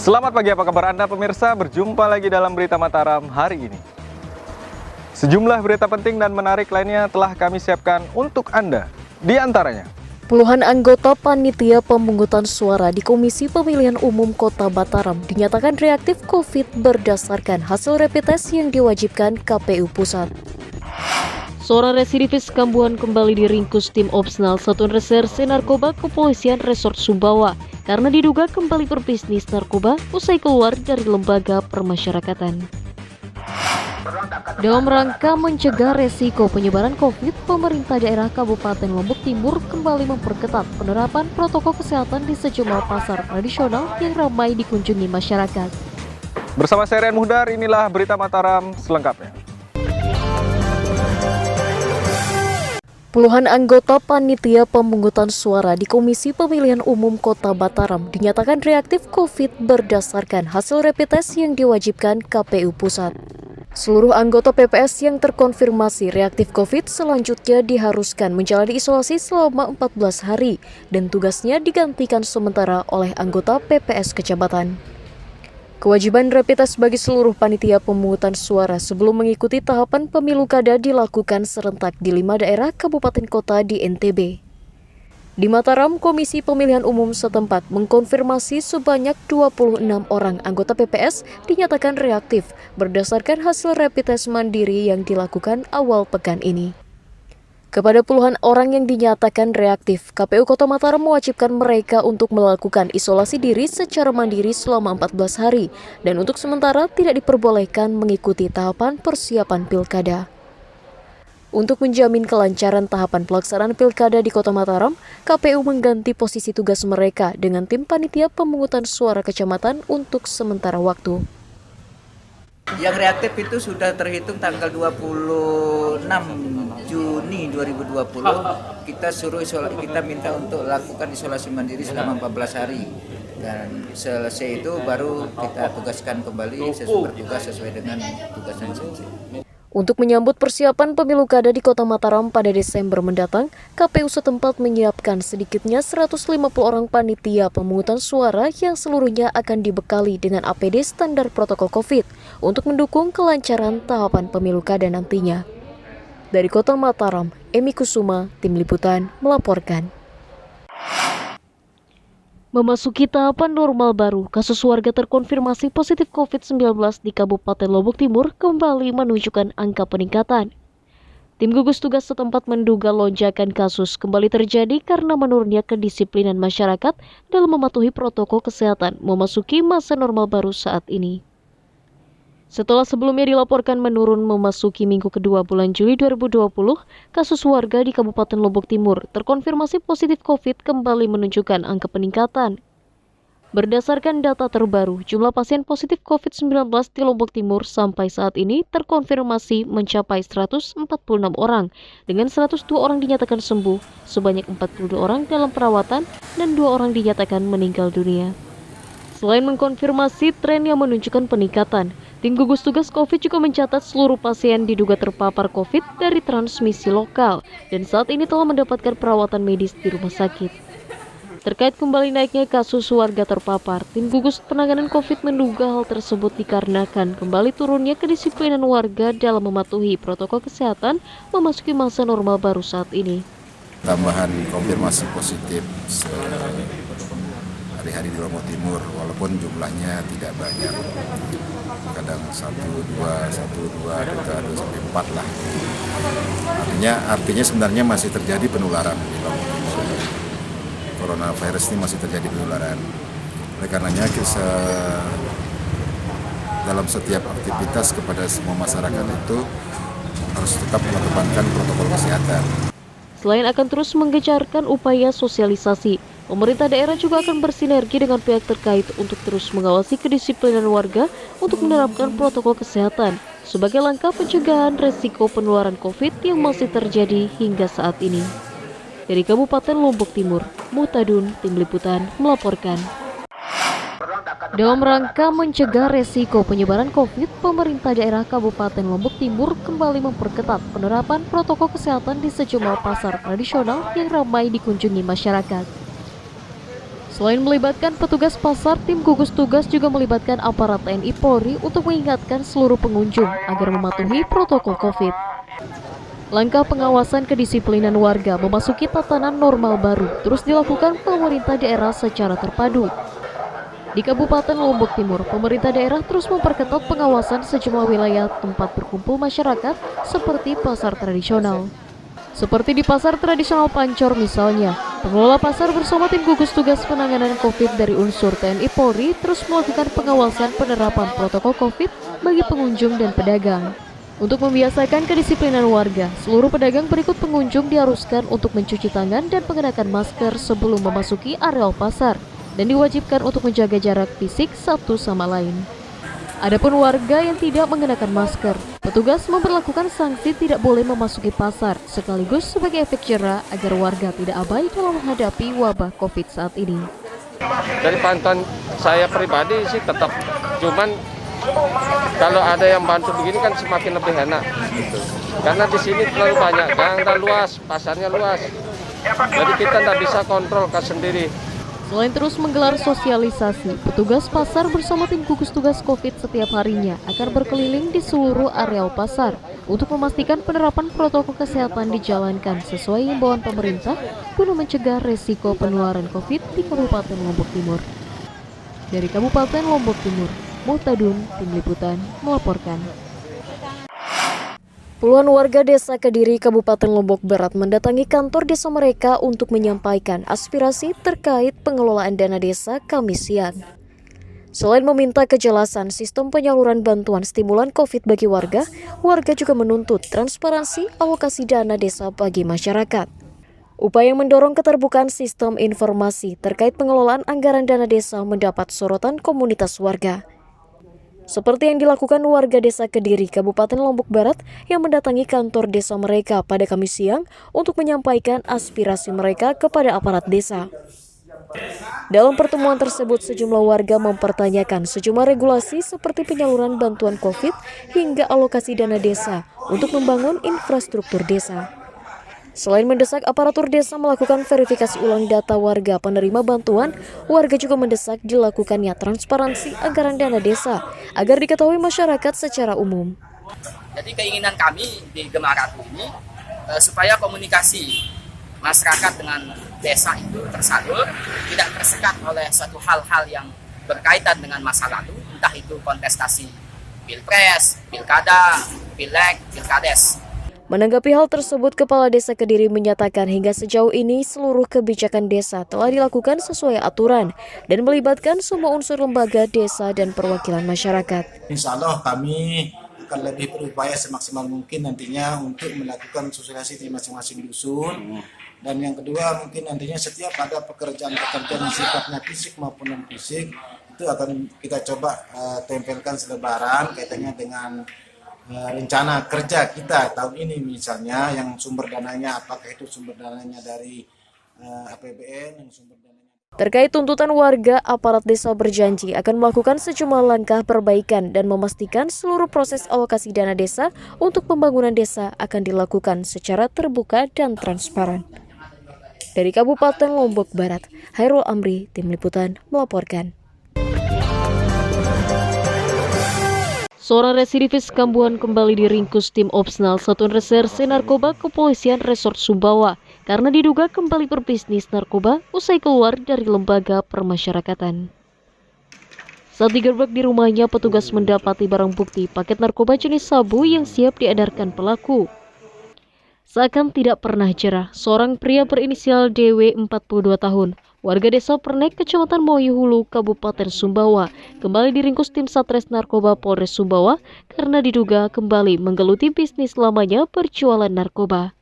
Selamat pagi, apa kabar Anda pemirsa? Berjumpa lagi dalam Berita Mataram hari ini. Sejumlah berita penting dan menarik lainnya telah kami siapkan untuk Anda. Di antaranya, puluhan anggota panitia pemungutan suara di Komisi Pemilihan Umum Kota Mataram dinyatakan reaktif COVID berdasarkan hasil rapid test yang diwajibkan KPU Pusat. Seorang residivis kambuhan kembali diringkus tim Opsnal Satuan Reserse Narkoba Kepolisian Resort Sumbawa karena diduga kembali berbisnis narkoba usai keluar dari lembaga permasyarakatan. Dalam rangka mencegah resiko penyebaran COVID, pemerintah daerah Kabupaten Lombok Timur kembali memperketat penerapan protokol kesehatan di sejumlah pasar tradisional yang ramai dikunjungi masyarakat. bersama saya Rian Muhdar, inilah Berita Mataram selengkapnya. Puluhan anggota panitia pemungutan suara di Komisi Pemilihan Umum Kota Mataram dinyatakan reaktif COVID berdasarkan hasil rapid test yang diwajibkan KPU Pusat. Seluruh anggota PPS yang terkonfirmasi reaktif COVID selanjutnya diharuskan menjalani isolasi selama 14 hari dan tugasnya digantikan sementara oleh anggota PPS Kecamatan. Kewajiban rapid test bagi seluruh panitia pemungutan suara sebelum mengikuti tahapan pemilu kada dilakukan serentak di 5 daerah kabupaten kota di NTB. Di Mataram, Komisi Pemilihan Umum setempat mengkonfirmasi sebanyak 26 orang anggota PPS dinyatakan reaktif berdasarkan hasil rapid test mandiri yang dilakukan awal pekan ini. Kepada puluhan orang yang dinyatakan reaktif, KPU Kota Mataram mewajibkan mereka untuk melakukan isolasi diri secara mandiri selama 14 hari dan untuk sementara tidak diperbolehkan mengikuti tahapan persiapan pilkada. Untuk menjamin kelancaran tahapan pelaksanaan pilkada di Kota Mataram, KPU mengganti posisi tugas mereka dengan tim panitia pemungutan suara kecamatan untuk sementara waktu. Yang reaktif itu sudah terhitung tanggal 26 Juni 2020. Kita minta untuk lakukan isolasi mandiri selama 14 hari. Dan selesai itu baru kita tugaskan kembali bertugas sesuai dengan tugas yang selesai. Untuk menyambut persiapan pemilu kada di Kota Mataram pada Desember mendatang, KPU setempat menyiapkan sedikitnya 150 orang panitia pemungutan suara yang seluruhnya akan dibekali dengan APD standar protokol COVID untuk mendukung kelancaran tahapan pemilu kada nantinya. Dari Kota Mataram, Emi Kusuma, Tim Liputan, melaporkan. Memasuki tahapan normal baru, kasus warga terkonfirmasi positif COVID-19 di Kabupaten Lombok Timur kembali menunjukkan angka peningkatan. Tim gugus tugas setempat menduga lonjakan kasus kembali terjadi karena menurunnya kedisiplinan masyarakat dalam mematuhi protokol kesehatan memasuki masa normal baru saat ini. Setelah sebelumnya dilaporkan menurun memasuki minggu kedua bulan Juli 2020, kasus warga di Kabupaten Lombok Timur terkonfirmasi positif COVID kembali menunjukkan angka peningkatan. Berdasarkan data terbaru, jumlah pasien positif COVID-19 di Lombok Timur sampai saat ini terkonfirmasi mencapai 146 orang, dengan 102 orang dinyatakan sembuh, sebanyak 42 orang dalam perawatan, dan 2 orang dinyatakan meninggal dunia. Selain mengkonfirmasi tren yang menunjukkan peningkatan, tim gugus tugas COVID juga mencatat seluruh pasien diduga terpapar COVID dari transmisi lokal dan saat ini telah mendapatkan perawatan medis di rumah sakit. Terkait kembali naiknya kasus warga terpapar, tim gugus penanganan COVID menduga hal tersebut dikarenakan kembali turunnya kedisiplinan warga dalam mematuhi protokol kesehatan memasuki masa normal baru saat ini. Tambahan konfirmasi positif hari-hari di Lombok Timur, walaupun jumlahnya tidak banyak, kadang 1, 2, 4 lah. Artinya sebenarnya masih terjadi penularan di Lombok Timur. Coronavirus ini masih terjadi penularan. Oleh karenanya dalam setiap aktivitas kepada semua masyarakat itu harus tetap mengedepankan protokol kesehatan. Selain akan terus menggencarkan upaya sosialisasi, pemerintah daerah juga akan bersinergi dengan pihak terkait untuk terus mengawasi kedisiplinan warga untuk menerapkan protokol kesehatan sebagai langkah pencegahan resiko penularan COVID yang masih terjadi hingga saat ini. Dari Kabupaten Lombok Timur, Muhtadun, Tim Liputan, melaporkan. Dalam rangka mencegah resiko penyebaran COVID, pemerintah daerah Kabupaten Lombok Timur kembali memperketat penerapan protokol kesehatan di sejumlah pasar tradisional yang ramai dikunjungi masyarakat. Selain melibatkan petugas pasar, tim gugus tugas juga melibatkan aparat TNI Polri untuk mengingatkan seluruh pengunjung agar mematuhi protokol COVID. Langkah pengawasan kedisiplinan warga memasuki tatanan normal baru terus dilakukan pemerintah daerah secara terpadu. Di Kabupaten Lombok Timur, pemerintah daerah terus memperketat pengawasan sejumlah wilayah tempat berkumpul masyarakat seperti pasar tradisional. Seperti di pasar tradisional Pancor misalnya, pengelola pasar bersama tim gugus tugas penanganan COVID dari unsur TNI Polri terus melakukan pengawasan penerapan protokol COVID bagi pengunjung dan pedagang. Untuk membiasakan kedisiplinan warga, seluruh pedagang berikut pengunjung diharuskan untuk mencuci tangan dan mengenakan masker sebelum memasuki areal pasar dan diwajibkan untuk menjaga jarak fisik satu sama lain. Adapun warga yang tidak mengenakan masker, petugas memperlakukan sanksi tidak boleh memasuki pasar sekaligus sebagai efek jera agar warga tidak abai dalam menghadapi wabah COVID saat ini. Dari pantauan saya pribadi sih tetap, cuman kalau ada yang bantu begini kan semakin lebih enak gitu. Karena di sini terlalu banyak, gang luas, pasarnya luas. Jadi kita tidak bisa kontrol sendiri. Selain terus menggelar sosialisasi, petugas pasar bersama tim gugus tugas COVID setiap harinya akan berkeliling di seluruh areal pasar untuk memastikan penerapan protokol kesehatan dijalankan sesuai himbauan pemerintah guna mencegah resiko penularan COVID di Kabupaten Lombok Timur. Dari Kabupaten Lombok Timur, Muhtadun, Tim Liputan, melaporkan. Puluhan warga desa Kediri, Kabupaten Lombok Barat mendatangi kantor desa mereka untuk menyampaikan aspirasi terkait pengelolaan dana desa Kamis siang. Selain meminta kejelasan sistem penyaluran bantuan stimulan COVID bagi warga, warga juga menuntut transparansi alokasi dana desa bagi masyarakat. Upaya mendorong keterbukaan sistem informasi terkait pengelolaan anggaran dana desa mendapat sorotan komunitas warga. Seperti yang dilakukan warga desa Kediri, Kabupaten Lombok Barat yang mendatangi kantor desa mereka pada Kamis siang untuk menyampaikan aspirasi mereka kepada aparat desa. Dalam pertemuan tersebut, sejumlah warga mempertanyakan sejumlah regulasi seperti penyaluran bantuan COVID hingga alokasi dana desa untuk membangun infrastruktur desa. Selain mendesak aparatur desa melakukan verifikasi ulang data warga penerima bantuan, warga juga mendesak dilakukannya transparansi anggaran dana desa agar diketahui masyarakat secara umum. Jadi keinginan kami di Gemaratu ini supaya komunikasi masyarakat dengan desa itu tersalur, tidak tersekat oleh suatu hal-hal yang berkaitan dengan masa lalu, entah itu kontestasi pilpres, pilkada, pileg, pilkades. Menanggapi hal tersebut, Kepala Desa Kediri menyatakan hingga sejauh ini seluruh kebijakan desa telah dilakukan sesuai aturan dan melibatkan semua unsur lembaga desa dan perwakilan masyarakat. Insya Allah kami akan lebih berupaya semaksimal mungkin nantinya untuk melakukan sosialisasi di masing-masing dusun. Dan yang kedua mungkin nantinya setiap ada pekerjaan-pekerjaan yang sifatnya fisik maupun non fisik itu akan kita coba tempelkan selebaran kaitannya dengan rencana kerja kita tahun ini misalnya yang sumber dananya apakah itu sumber dananya dari APBN yang sumber dananya. Terkait tuntutan warga, aparat desa berjanji akan melakukan sejumlah langkah perbaikan dan memastikan seluruh proses alokasi dana desa untuk pembangunan desa akan dilakukan secara terbuka dan transparan. Dari Kabupaten Lombok Barat, Hairul Amri, Tim Liputan, melaporkan. Seorang residivis kambuhan kembali diringkus tim Opsnal Satuan Reserse Narkoba Kepolisian Resort Sumbawa karena diduga kembali berbisnis narkoba usai keluar dari lembaga permasyarakatan. Saat digerebek di rumahnya, petugas mendapati barang bukti paket narkoba jenis sabu yang siap diedarkan pelaku. Seakan tidak pernah jerah, seorang pria berinisial DW 42 tahun, warga desa Pernek, Kecamatan Moyuhulu, Kabupaten Sumbawa, kembali diringkus tim Satres Narkoba Polres Sumbawa karena diduga kembali menggeluti bisnis lamanya berjualan narkoba.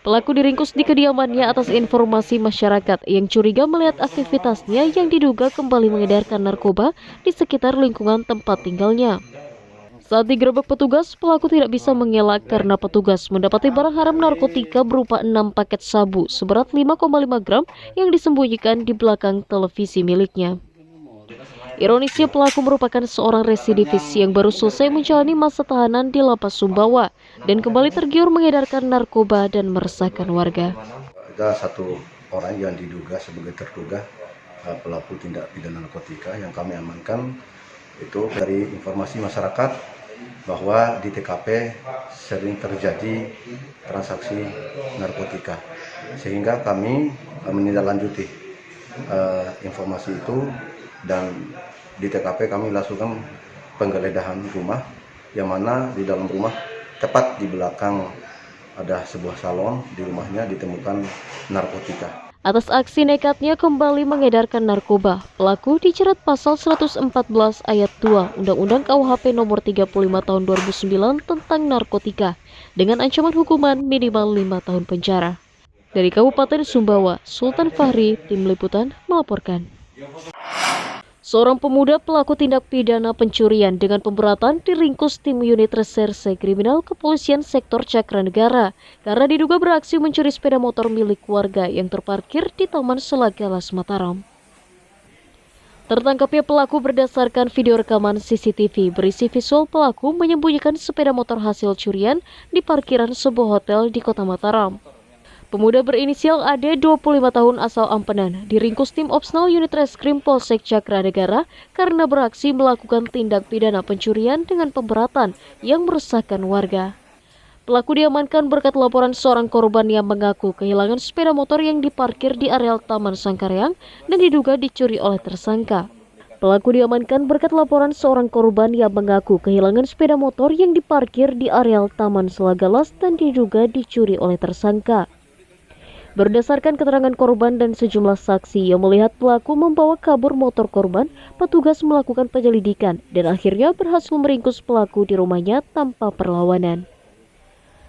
Pelaku diringkus di kediamannya atas informasi masyarakat yang curiga melihat aktivitasnya yang diduga kembali mengedarkan narkoba di sekitar lingkungan tempat tinggalnya. Saat digerebek petugas, pelaku tidak bisa mengelak karena petugas mendapati barang haram narkotika berupa 6 paket sabu seberat 5,5 gram yang disembunyikan di belakang televisi miliknya. Ironisnya, pelaku merupakan seorang residivis yang baru selesai menjalani masa tahanan di Lapas Sumbawa dan kembali tergiur mengedarkan narkoba dan meresahkan warga. Ada satu orang yang diduga sebagai terduga pelaku tindak pidana narkotika yang kami amankan itu dari informasi masyarakat bahwa di TKP sering terjadi transaksi narkotika, sehingga kami menindaklanjuti informasi itu, dan di TKP kami langsungkan penggeledahan rumah, yang mana di dalam rumah tepat di belakang ada sebuah salon, di rumahnya ditemukan narkotika. Atas aksi nekatnya kembali mengedarkan narkoba, pelaku dijerat pasal 114 ayat 2 Undang-Undang KUHP nomor 35 tahun 2009 tentang narkotika dengan ancaman hukuman minimal 5 tahun penjara. Dari Kabupaten Sumbawa, Sultan Fahri, Tim Liputan melaporkan. Seorang pemuda pelaku tindak pidana pencurian dengan pemberatan diringkus tim unit reserse kriminal kepolisian sektor Cakranegara karena diduga beraksi mencuri sepeda motor milik warga yang terparkir di Taman Selagalas, Mataram. Tertangkapnya pelaku berdasarkan video rekaman CCTV berisi visual pelaku menyembunyikan sepeda motor hasil curian di parkiran sebuah hotel di Kota Mataram. Pemuda berinisial AD 25 tahun asal Ampenan diringkus tim Opsnal Unit Reskrim Polsek Cakranegara karena beraksi melakukan tindak pidana pencurian dengan pemberatan yang meresahkan warga. Pelaku diamankan berkat laporan seorang korban yang mengaku kehilangan sepeda motor yang diparkir di areal Taman Sangkareang dan diduga dicuri oleh tersangka. Pelaku diamankan berkat laporan seorang korban yang mengaku kehilangan sepeda motor yang diparkir di areal Taman Selagalas dan diduga dicuri oleh tersangka. Berdasarkan keterangan korban dan sejumlah saksi yang melihat pelaku membawa kabur motor korban, petugas melakukan penyelidikan dan akhirnya berhasil meringkus pelaku di rumahnya tanpa perlawanan.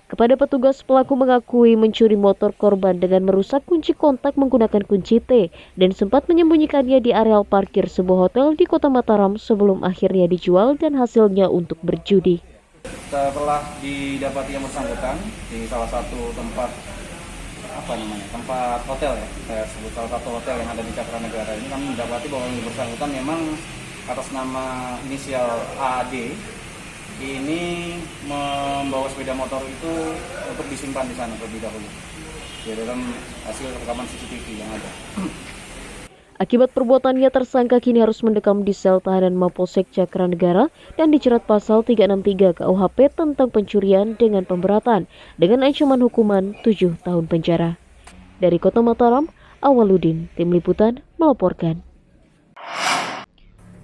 Kepada petugas, pelaku mengakui mencuri motor korban dengan merusak kunci kontak menggunakan kunci T dan sempat menyembunyikannya di areal parkir sebuah hotel di Kota Mataram sebelum akhirnya dijual dan hasilnya untuk berjudi. Setelah didapati yang bersangkutan di salah satu tempat hotel ya, saya sebut salah satu hotel yang ada di Cakranegara ini, kami mendapati bahwa yang bersangkutan memang atas nama inisial AD ini membawa sepeda motor itu untuk disimpan di sana terlebih dahulu di dalam hasil rekaman CCTV yang ada. Akibat perbuatannya, tersangka kini harus mendekam di sel tahanan Mapolsek Cakranegara dan dijerat pasal 363 KUHP tentang pencurian dengan pemberatan dengan ancaman hukuman 7 tahun penjara. Dari Kota Mataram, Awaludin, Tim Liputan melaporkan.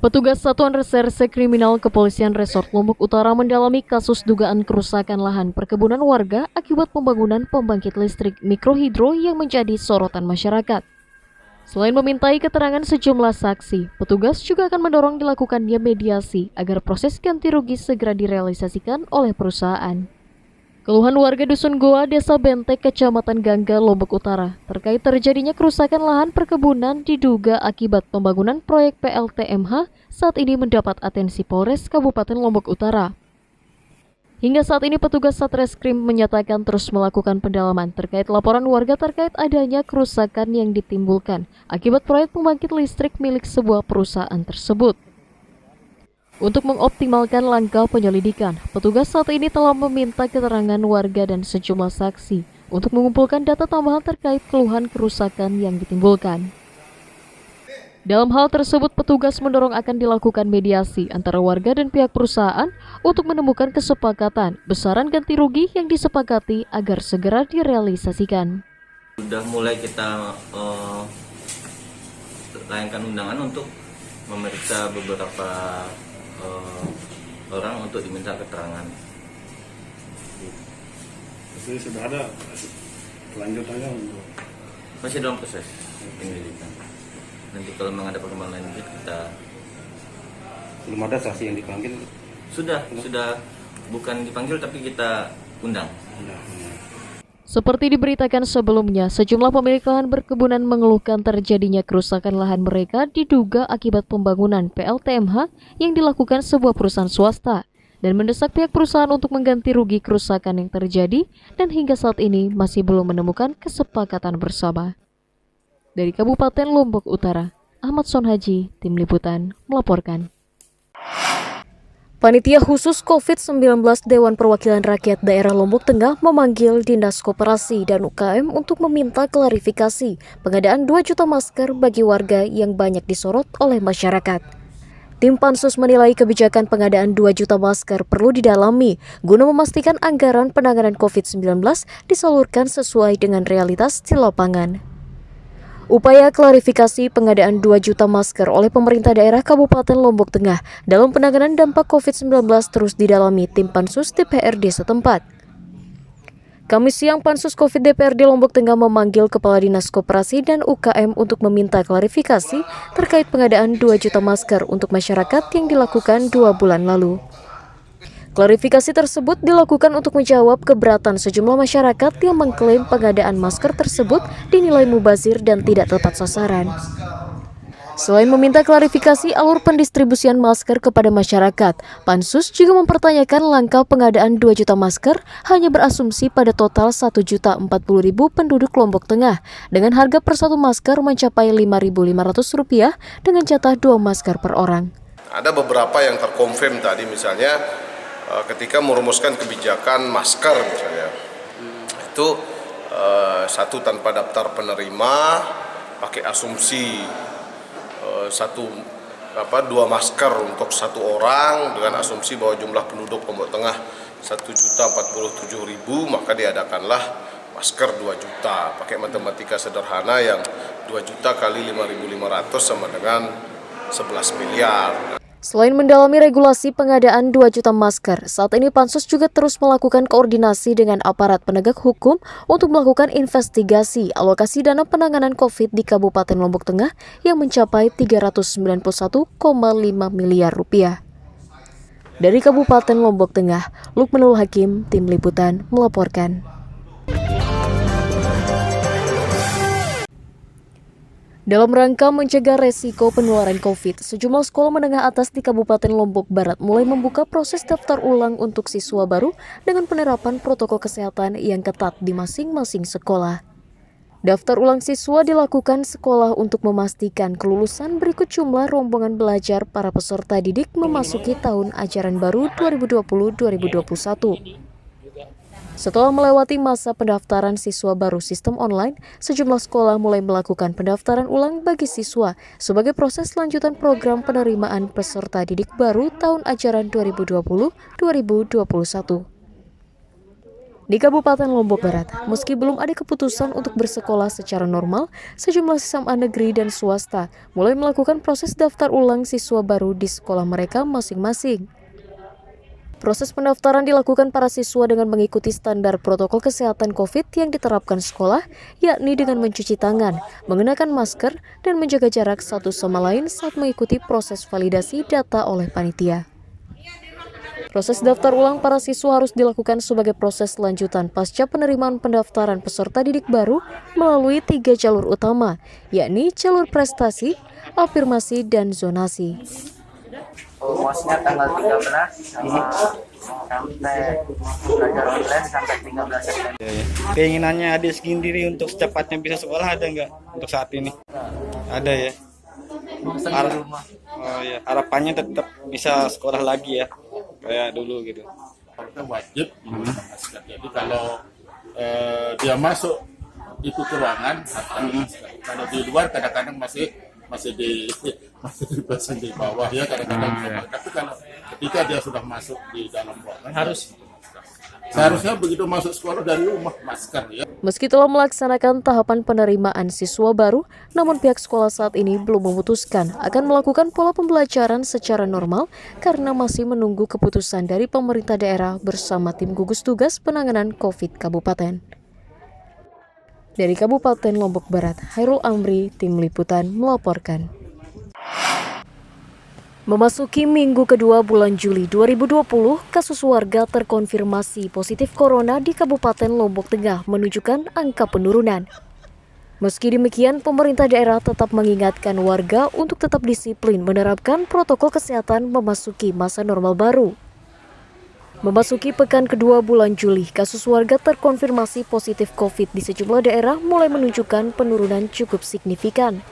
Petugas Satuan Reserse Kriminal Kepolisian Resort Lombok Utara mendalami kasus dugaan kerusakan lahan perkebunan warga akibat pembangunan pembangkit listrik mikrohidro yang menjadi sorotan masyarakat. Selain memintai keterangan sejumlah saksi, petugas juga akan mendorong dilakukannya mediasi agar proses ganti rugi segera direalisasikan oleh perusahaan. Keluhan warga Dusun Goa, Desa Bentek, Kecamatan Gangga, Lombok Utara terkait terjadinya kerusakan lahan perkebunan diduga akibat pembangunan proyek PLTMH saat ini mendapat atensi Polres Kabupaten Lombok Utara. Hingga saat ini petugas Satreskrim menyatakan terus melakukan pendalaman terkait laporan warga terkait adanya kerusakan yang ditimbulkan akibat proyek pembangkit listrik milik sebuah perusahaan tersebut. Untuk mengoptimalkan langkah penyelidikan, petugas saat ini telah meminta keterangan warga dan sejumlah saksi untuk mengumpulkan data tambahan terkait keluhan kerusakan yang ditimbulkan. Dalam hal tersebut, petugas mendorong akan dilakukan mediasi antara warga dan pihak perusahaan untuk menemukan kesepakatan besaran ganti rugi yang disepakati agar segera direalisasikan. Sudah mulai kita layangkan undangan untuk memeriksa beberapa orang untuk diminta keterangan. Jadi sudah ada kelanjutannya? Masih dalam proses penyelidikan. Nanti kalau memang ada perkembangan lanjut kita. Belum ada saksi yang dipanggil? Sudah bukan dipanggil tapi kita undang. Seperti diberitakan sebelumnya, sejumlah pemilik lahan berkebunan mengeluhkan terjadinya kerusakan lahan mereka diduga akibat pembangunan PLTMH yang dilakukan sebuah perusahaan swasta dan mendesak pihak perusahaan untuk mengganti rugi kerusakan yang terjadi dan hingga saat ini masih belum menemukan kesepakatan bersama. Dari Kabupaten Lombok Utara, Ahmad Sonhaji, Tim Liputan melaporkan. Panitia khusus COVID-19 Dewan Perwakilan Rakyat Daerah Lombok Tengah memanggil Dinas Koperasi dan UKM untuk meminta klarifikasi pengadaan 2 juta masker bagi warga yang banyak disorot oleh masyarakat. Tim Pansus menilai kebijakan pengadaan 2 juta masker perlu didalami guna memastikan anggaran penanganan COVID-19 disalurkan sesuai dengan realitas di lapangan. Upaya klarifikasi pengadaan 2 juta masker oleh pemerintah daerah Kabupaten Lombok Tengah dalam penanganan dampak COVID-19 terus didalami tim Pansus DPRD setempat. Kamis siang, Pansus COVID DPRD Lombok Tengah memanggil Kepala Dinas Koperasi dan UKM untuk meminta klarifikasi terkait pengadaan 2 juta masker untuk masyarakat yang dilakukan 2 bulan lalu. Klarifikasi tersebut dilakukan untuk menjawab keberatan sejumlah masyarakat yang mengklaim pengadaan masker tersebut dinilai mubazir dan tidak tepat sasaran. Selain meminta klarifikasi alur pendistribusian masker kepada masyarakat, Pansus juga mempertanyakan langkah pengadaan 2 juta masker hanya berasumsi pada total 1.040.000 penduduk Lombok Tengah dengan harga per satu masker mencapai Rp5.500 dengan jatah 2 masker per orang. Ada beberapa yang terkonfirm tadi, misalnya ketika merumuskan kebijakan masker misalnya, itu satu tanpa daftar penerima, pakai asumsi 2 masker untuk 1 orang dengan asumsi bahwa jumlah penduduk Lombok Tengah 1.047.000, maka diadakanlah masker 2 juta. Pakai matematika sederhana yang 2 juta kali 5.500 sama dengan 11 miliar. Selain mendalami regulasi pengadaan 2 juta masker, saat ini Pansus juga terus melakukan koordinasi dengan aparat penegak hukum untuk melakukan investigasi alokasi dana penanganan COVID di Kabupaten Lombok Tengah yang mencapai Rp391,5 miliar. Dari Kabupaten Lombok Tengah, Lukmanul Hakim, Tim Liputan, melaporkan. Dalam rangka mencegah resiko penularan COVID, sejumlah sekolah menengah atas di Kabupaten Lombok Barat mulai membuka proses daftar ulang untuk siswa baru dengan penerapan protokol kesehatan yang ketat di masing-masing sekolah. Daftar ulang siswa dilakukan sekolah untuk memastikan kelulusan berikut jumlah rombongan belajar para peserta didik memasuki tahun ajaran baru 2020-2021. Setelah melewati masa pendaftaran siswa baru sistem online, sejumlah sekolah mulai melakukan pendaftaran ulang bagi siswa sebagai proses lanjutan program penerimaan peserta didik baru tahun ajaran 2020-2021. Di Kabupaten Lombok Barat, meski belum ada keputusan untuk bersekolah secara normal, sejumlah SMA negeri dan swasta mulai melakukan proses daftar ulang siswa baru di sekolah mereka masing-masing. Proses pendaftaran dilakukan para siswa dengan mengikuti standar protokol kesehatan COVID yang diterapkan sekolah, yakni dengan mencuci tangan, mengenakan masker, dan menjaga jarak satu sama lain saat mengikuti proses validasi data oleh panitia. Proses daftar ulang para siswa harus dilakukan sebagai proses lanjutan pasca penerimaan pendaftaran peserta didik baru melalui 3 jalur utama, yakni jalur prestasi, afirmasi, dan zonasi. Promosinya tanggal 13 sampai belajar online sampai 13 September. Keinginannya adik sendiri untuk secepatnya bisa sekolah ada nggak untuk saat ini? Ada ya. Harapannya tetap bisa sekolah lagi ya, kayak dulu gitu. Itu wajib. Jadi kalau dia masuk itu ke ruangan, kalau di luar kadang-kadang masih di bawah ya kadang-kadang. Tapi kalau ketika dia sudah masuk di dalam ruangan seharusnya begitu masuk sekolah dari rumah masker ya. Meski telah melaksanakan tahapan penerimaan siswa baru, namun pihak sekolah saat ini belum memutuskan akan melakukan pola pembelajaran secara normal karena masih menunggu keputusan dari pemerintah daerah bersama tim gugus tugas penanganan COVID Kabupaten. Dari Kabupaten Lombok Barat, Hairul Amri, Tim Liputan, melaporkan. Memasuki minggu kedua bulan Juli 2020, kasus warga terkonfirmasi positif corona di Kabupaten Lombok Tengah menunjukkan angka penurunan. Meski demikian, pemerintah daerah tetap mengingatkan warga untuk tetap disiplin menerapkan protokol kesehatan memasuki masa normal baru. Memasuki pekan kedua bulan Juli, kasus warga terkonfirmasi positif COVID di sejumlah daerah mulai menunjukkan penurunan cukup signifikan.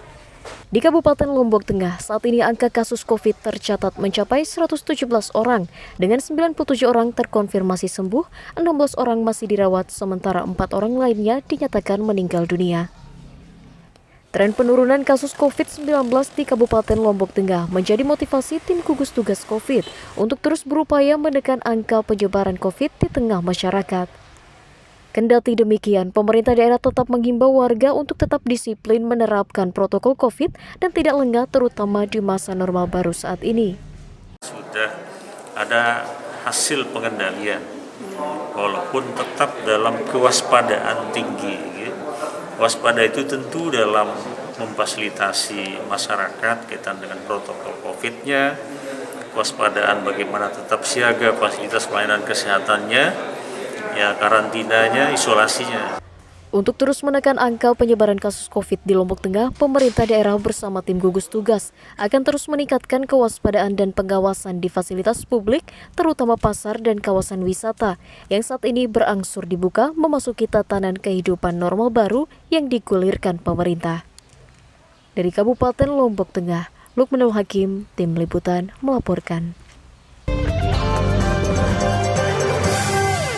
Di Kabupaten Lombok Tengah, saat ini angka kasus COVID tercatat mencapai 117 orang, dengan 97 orang terkonfirmasi sembuh, 16 orang masih dirawat, sementara 4 orang lainnya dinyatakan meninggal dunia. Tren penurunan kasus COVID-19 di Kabupaten Lombok Tengah menjadi motivasi tim gugus tugas COVID untuk terus berupaya menekan angka penyebaran COVID di tengah masyarakat. Kendati demikian, pemerintah daerah tetap menghimbau warga untuk tetap disiplin menerapkan protokol COVID dan tidak lengah terutama di masa normal baru saat ini. Sudah ada hasil pengendalian, walaupun tetap dalam kewaspadaan tinggi. Waspada itu tentu dalam memfasilitasi masyarakat kaitan dengan protokol COVID-nya, kewaspadaan bagaimana tetap siaga fasilitas pelayanan kesehatannya, ya karantinanya, isolasinya. Untuk terus menekan angka penyebaran kasus COVID di Lombok Tengah, pemerintah daerah bersama tim gugus tugas akan terus meningkatkan kewaspadaan dan pengawasan di fasilitas publik, terutama pasar dan kawasan wisata, yang saat ini berangsur dibuka memasuki tatanan kehidupan normal baru yang digulirkan pemerintah. Dari Kabupaten Lombok Tengah, Lukmanul Hakim, Tim Liputan melaporkan.